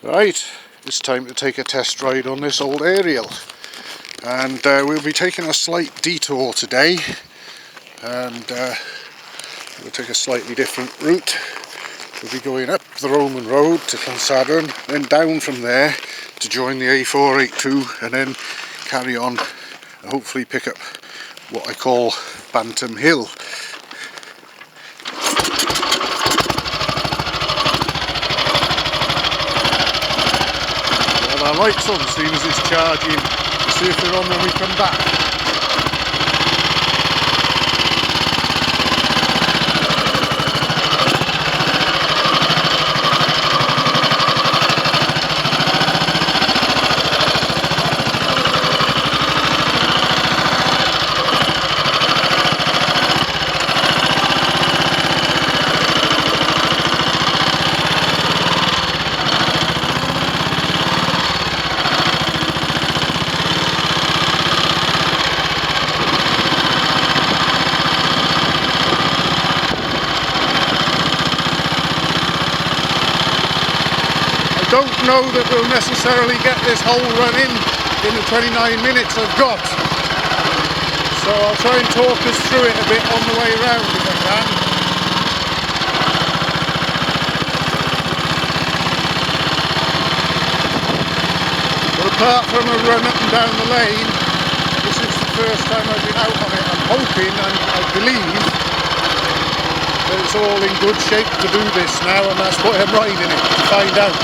Right, it's time to take a test ride on this old Ariel, and we'll be taking a slight detour today, and we'll take a slightly different route. We'll be going up the Roman road to Pladen, then down from there to join the A482, and then carry on and hopefully pick up what I call Bantam Hill. Our lights on, seeing as it's charging. We'll see if they're on when we come back. I don't know that we'll necessarily get this whole run in the 29 minutes I've got, so I'll try and talk us through it a bit on the way round if I can. But apart from a run up and down the lane, this is the first time I've been out on it. I'm hoping and I believe that it's all in good shape to do this now, and that's what I'm riding it to find out.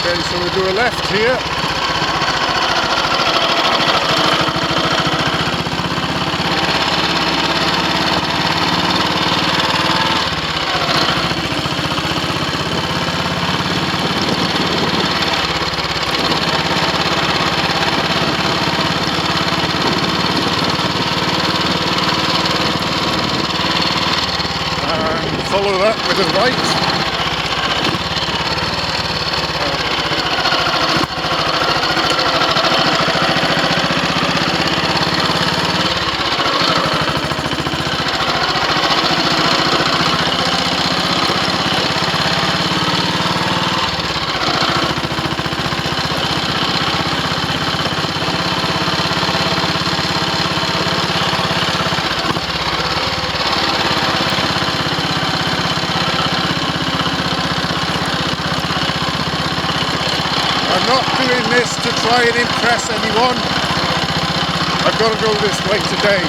Okay, so we'll do a left here. And follow that with a right. I'm not doing this to try and impress anyone. I've got to go this way today.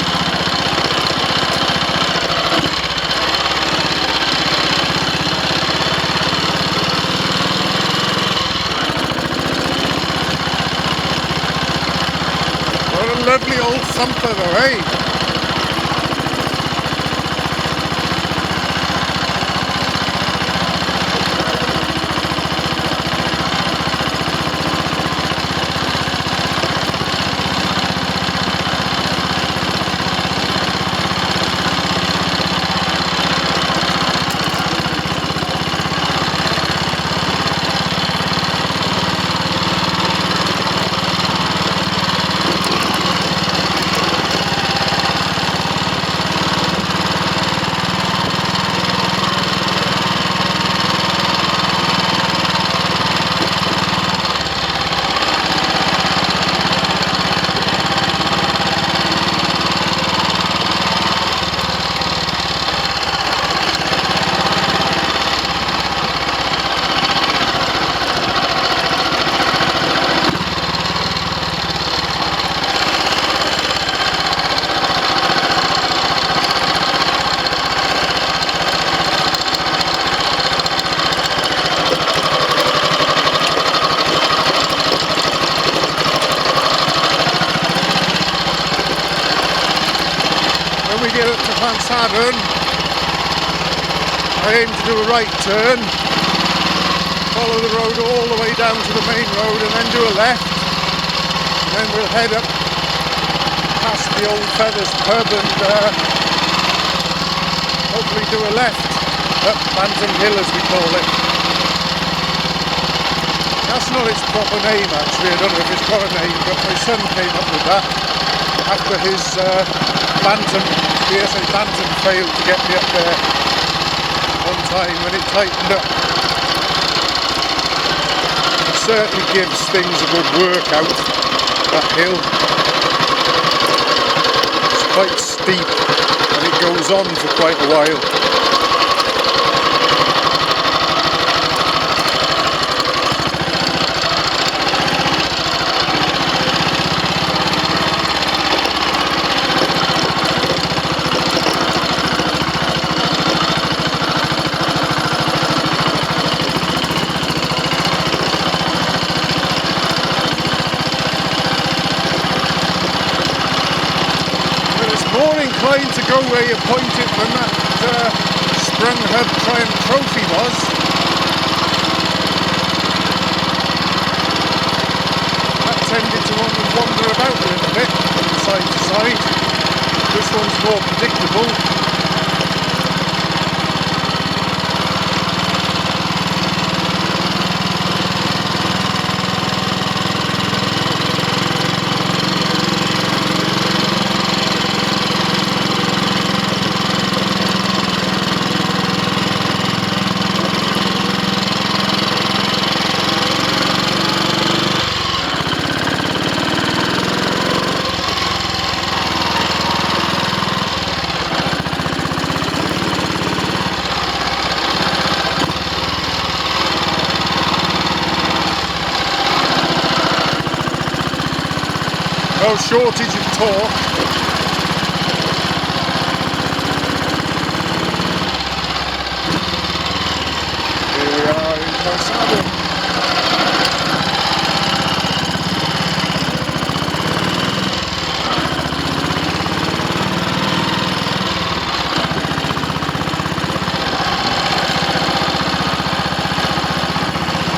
What a lovely old thumper though, eh? When we get up to Pladen, I aim to do a right turn, follow the road all the way down to the main road and then do a left, and then we'll head up past the Old Feathers pub and hopefully do a left up Bantam Hill, as we call it. That's not its proper name actually, I don't know if it's got a name, but my son came up with that after his BSA Bantam failed to get me up there one time when it tightened up. It certainly gives things a good workout, that hill. It's quite steep and it goes on for quite a while. Inclined to go where you pointed when that Sprung Hub Triumph Trophy was. That tended to want to wander about a little bit from side to side. This one's more predictable. No shortage of torque. Here we are in Pladen.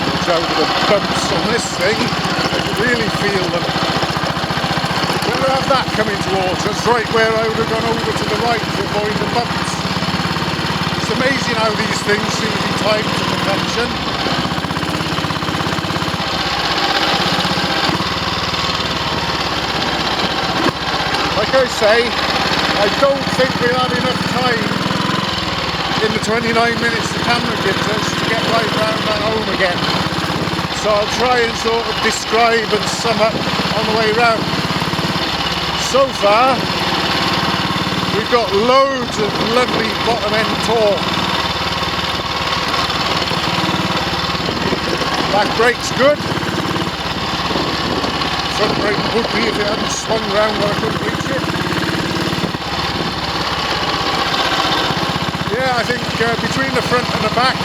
Watch out for the bumps on this thing. I can really feel them. Have that coming towards us, right where I would have gone over to the right to avoid the bumps. It's amazing how these things seem to be timed to perfection. Like I say, I don't think we'll have enough time in the 29 minutes the camera gives us to get right round and home again. So I'll try and sort of describe and sum up on the way round. So far, we've got loads of lovely bottom end torque. Back brake's good. Front brake would be if it hadn't swung round where I couldn't reach it. Yeah, I think between the front and the back,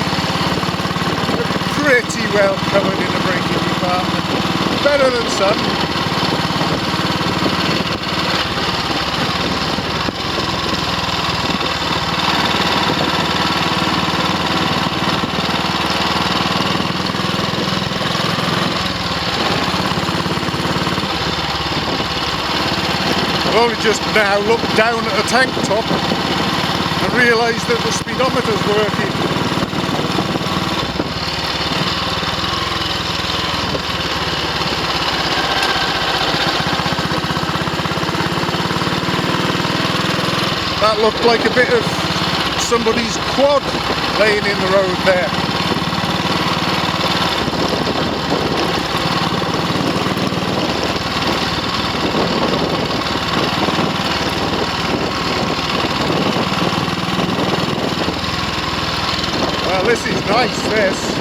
we're pretty well covered in the braking department. Better than some. I've only just now looked down at the tank top and realised that the speedometer's working. That looked like a bit of somebody's quad laying in the road there. Well, this is nice, this.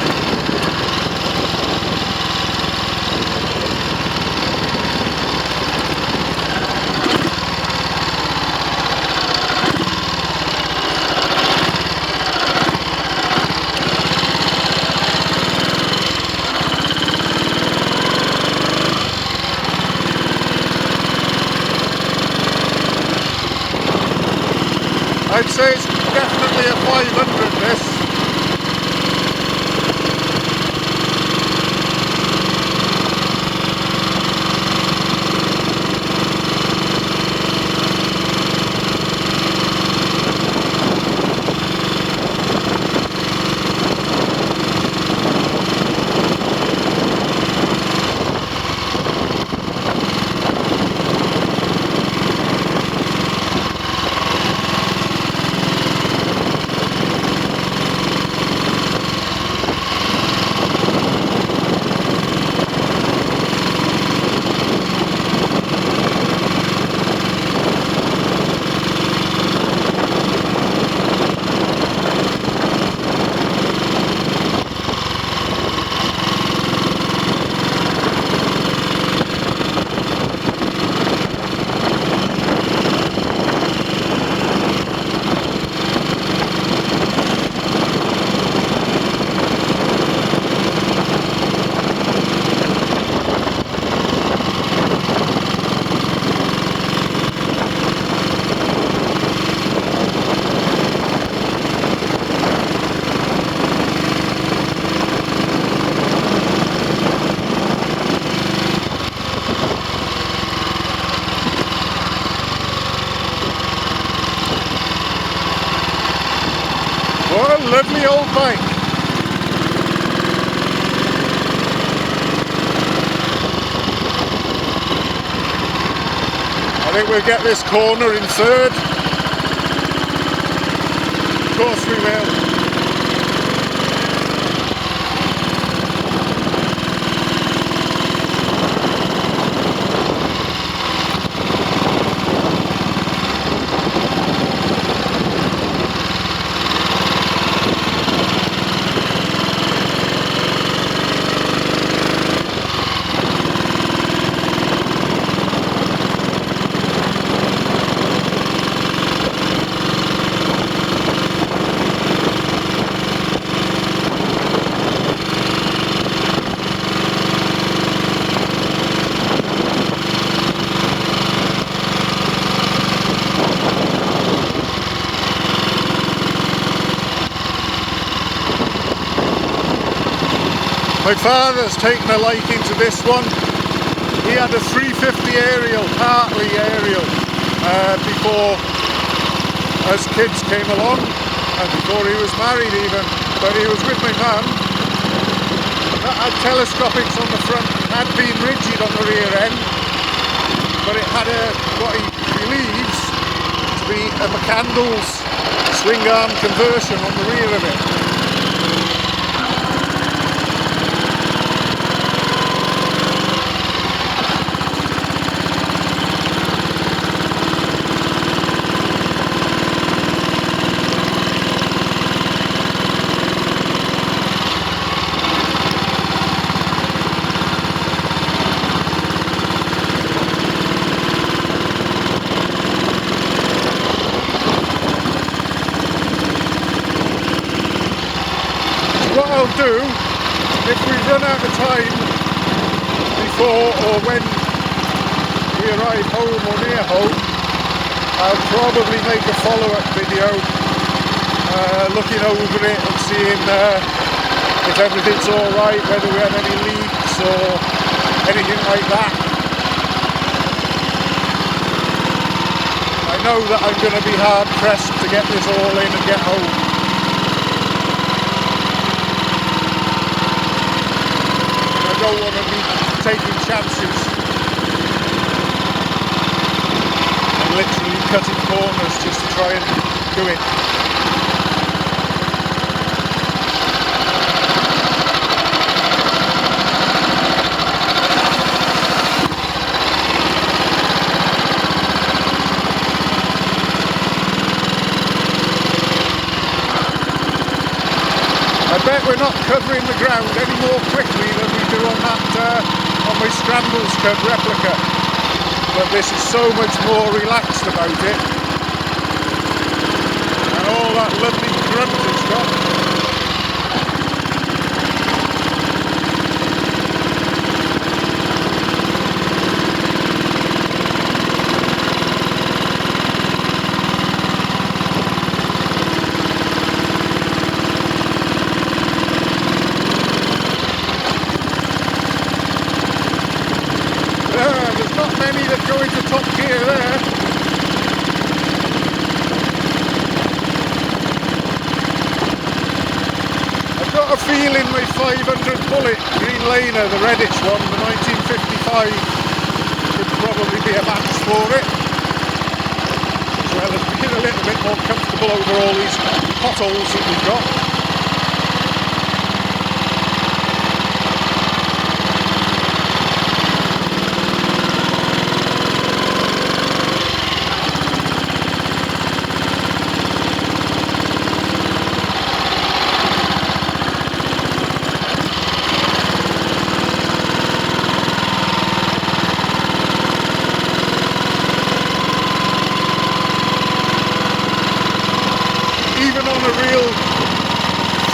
I'd say it's definitely a 500, this. lovely old bike. I think we'll get this corner in third. Of course we will. My father's taken a liking to this one. He had a 350 Ariel, Hartley Ariel, before as kids came along, and before he was married even. But he was with my mum. That had telescopics on the front, had been rigid on the rear end, but it had what he believes to be a McCandless swing arm conversion on the rear of it. What I'll do, if we run out of time before or when we arrive home or near home, I'll probably make a follow-up video looking over it and seeing if everything's alright, whether we have any leaks or anything like that. I know that I'm going to be hard pressed to get this all in and get home. I don't want to be taking chances and literally cutting corners just to try and do it. I bet we're not covering the ground any more quickly than we do on that on my Scrambles Cub replica, but this is so much more relaxed about it, and all that lovely grunt it's got. There's not many that go into top gear there. I've got a feeling my 500 Bullet Green Laner, the reddish one, the 1955, could probably be a match for it, as well as being a little bit more comfortable over all these potholes that we've got.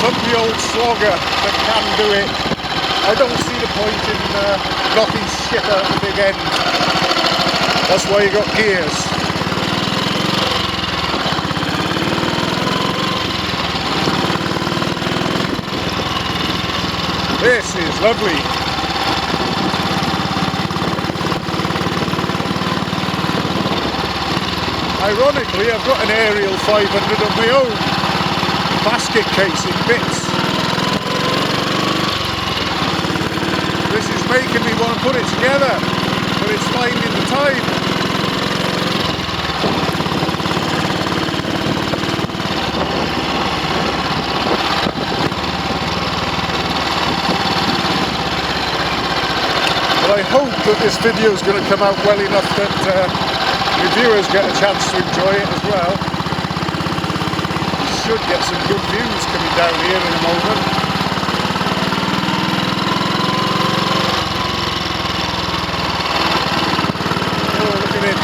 Bumpy old slogger that can do it. I don't see the point in knocking shit out the big end. That's why you got gears. This is lovely. Ironically, I've got an Ariel 500 of my own. basket case in bits. This is making me want to put it together, but it's finding the time. But I hope that this video is going to come out well enough that your viewers get a chance to enjoy it as well. You should get some good views coming down here in a moment. Oh, look at it.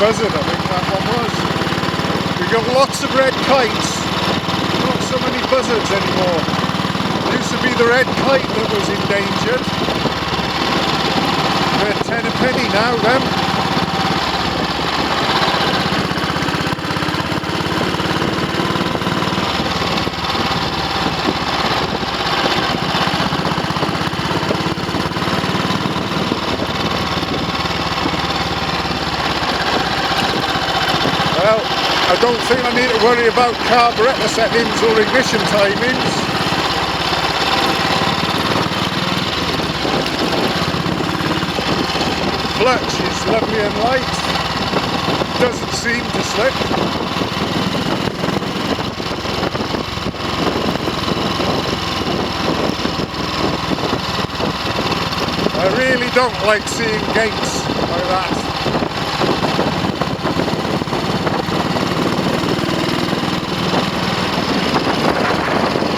Buzzard, I think that one was. We've got lots of red kites, not so many buzzards anymore. It used to be the red kite that was endangered. They're 10 a penny now, them. Well, I don't think I need to worry about carburettor settings or ignition timings. Clutch is lovely and light, doesn't seem to slip. I really don't like seeing gates like that.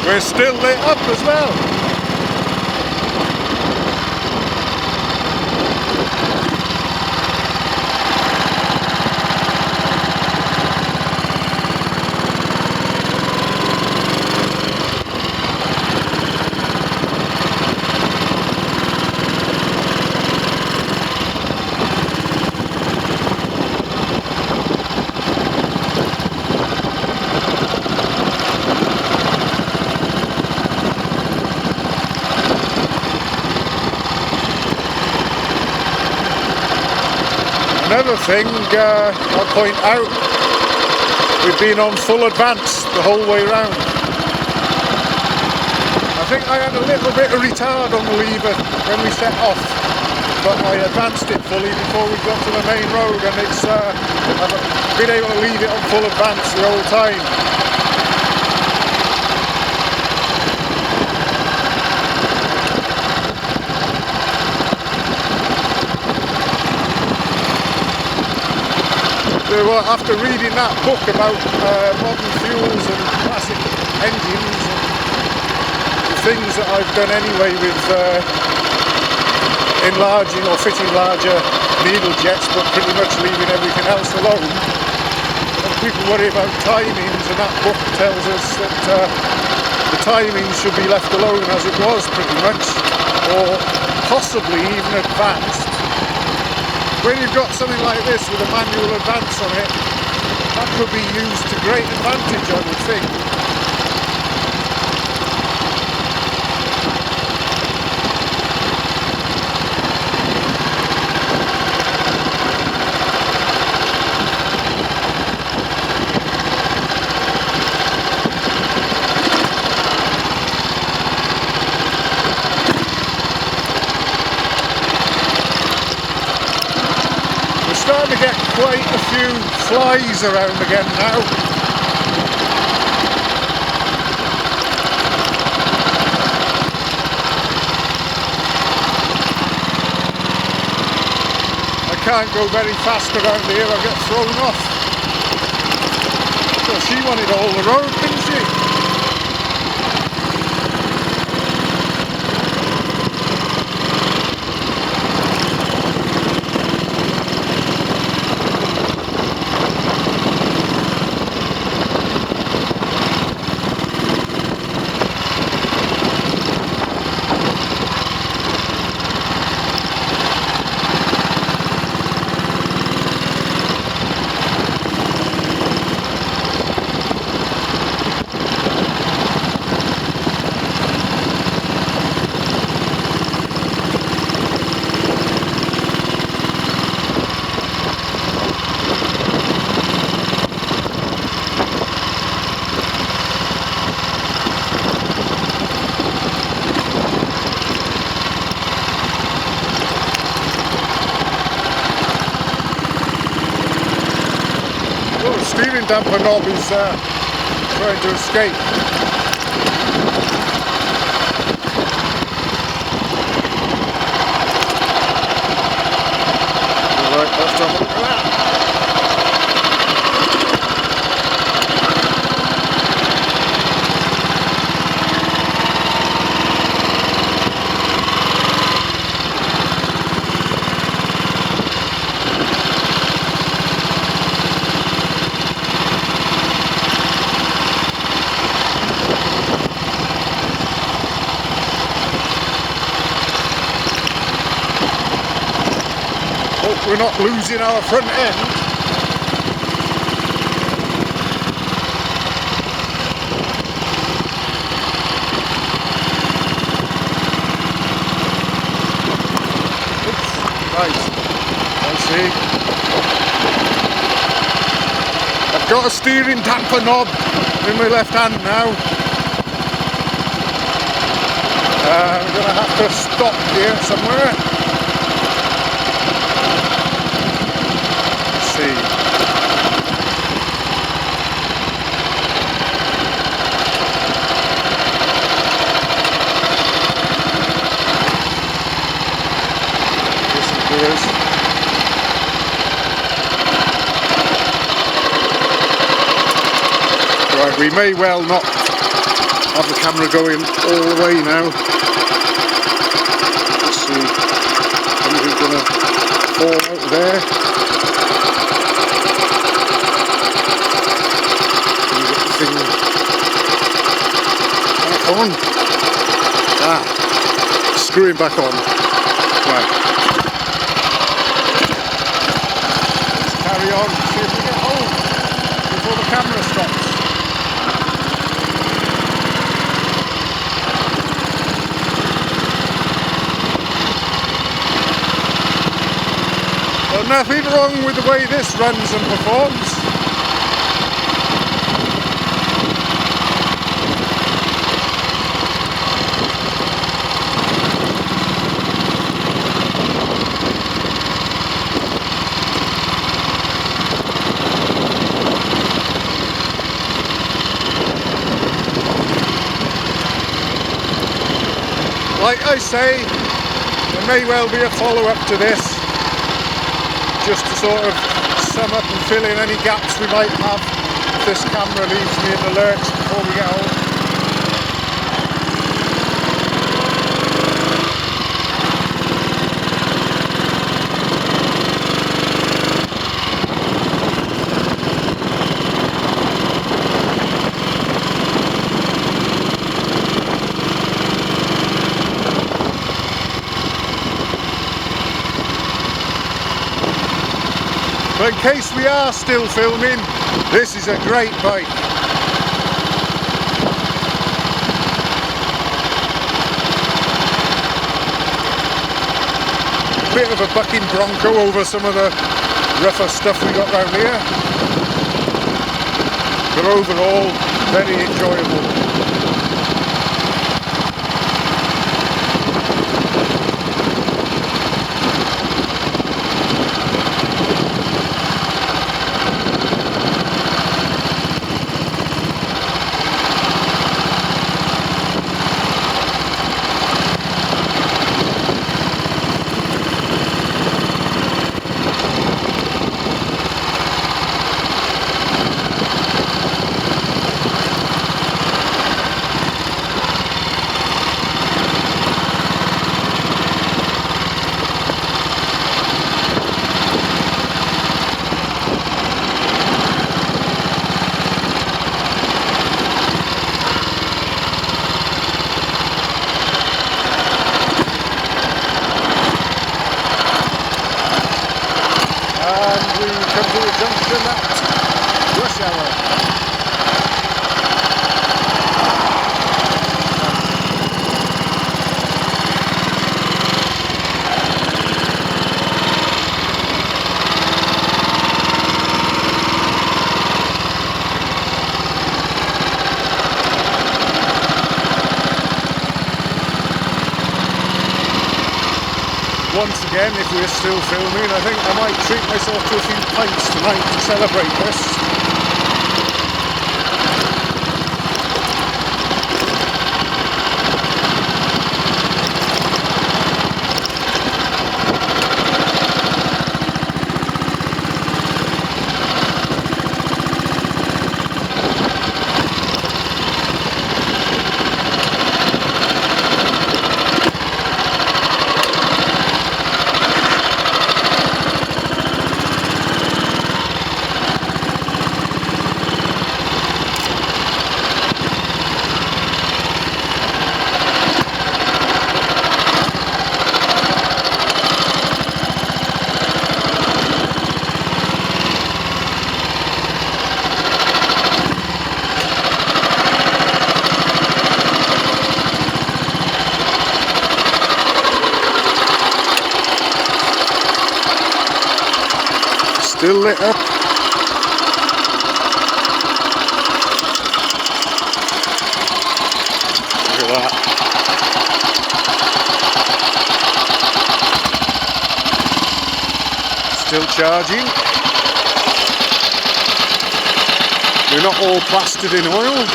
We're still lit up as well. Another thing I'll point out, we've been on full advance the whole way round. I think I had a little bit of retard on the lever when we set off, but I advanced it fully before we got to the main road, and it's I've been able to leave it on full advance the whole time. Well, after reading that book about modern fuels and classic engines and the things that I've done anyway with enlarging or fitting larger needle jets, but pretty much leaving everything else alone, and people worry about timings, and that book tells us that the timing should be left alone as it was pretty much, or possibly even advanced. When you've got something like this with a manual advance on it, that could be used to great advantage, I would think. Starting to get quite a few flies around again now. I can't go very fast around here, I'll get thrown off. Well, she wanted all the road, didn't she? steering damper knob is trying to escape. Right, let's have a look at that. Hope we're not losing our front end. Oops, right, I see. I've got a steering damper knob in my left hand now. I'm going to have to stop here somewhere. Right, we may well not have the camera going all the way now. Let's see, anything going to fall out there? Can you get the thing back on? Ah, screwing back on. Right. Carry on, see if we get home before the camera stops. Well, nothing wrong with the way this runs and performs. Like I say, there may well be a follow-up to this, just to sort of sum up and fill in any gaps we might have if this camera leaves me in the lurch before we get home. But in case we are still filming, this is a great bike. Bit of a bucking bronco over some of the rougher stuff we got round here. But overall, very enjoyable. Junction at rush hour. Once again, if we're still filming, I think I might treat myself to a few pints tonight to celebrate this. Still lit up. Look at that. Still charging. We're not all plastered in oil.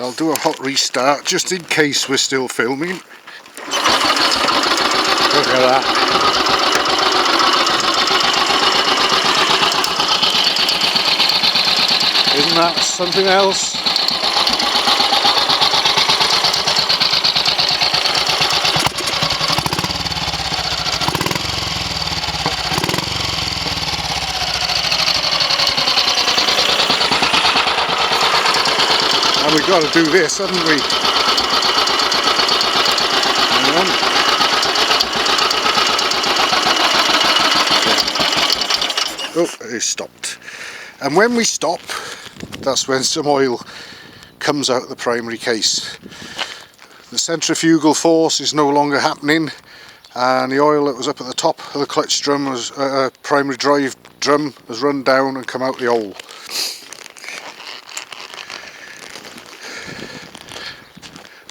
I'll do a hot restart just in case we're still filming. Look at that. Isn't that something else? And we've got to do this, haven't we? Hang on. Oh, it stopped. And when we stop, that's when some oil comes out of the primary case. The centrifugal force is no longer happening, and the oil that was up at the top of the clutch drum, primary drive drum, has run down and come out the hole.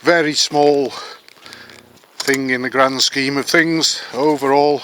Very small thing in the grand scheme of things. Overall,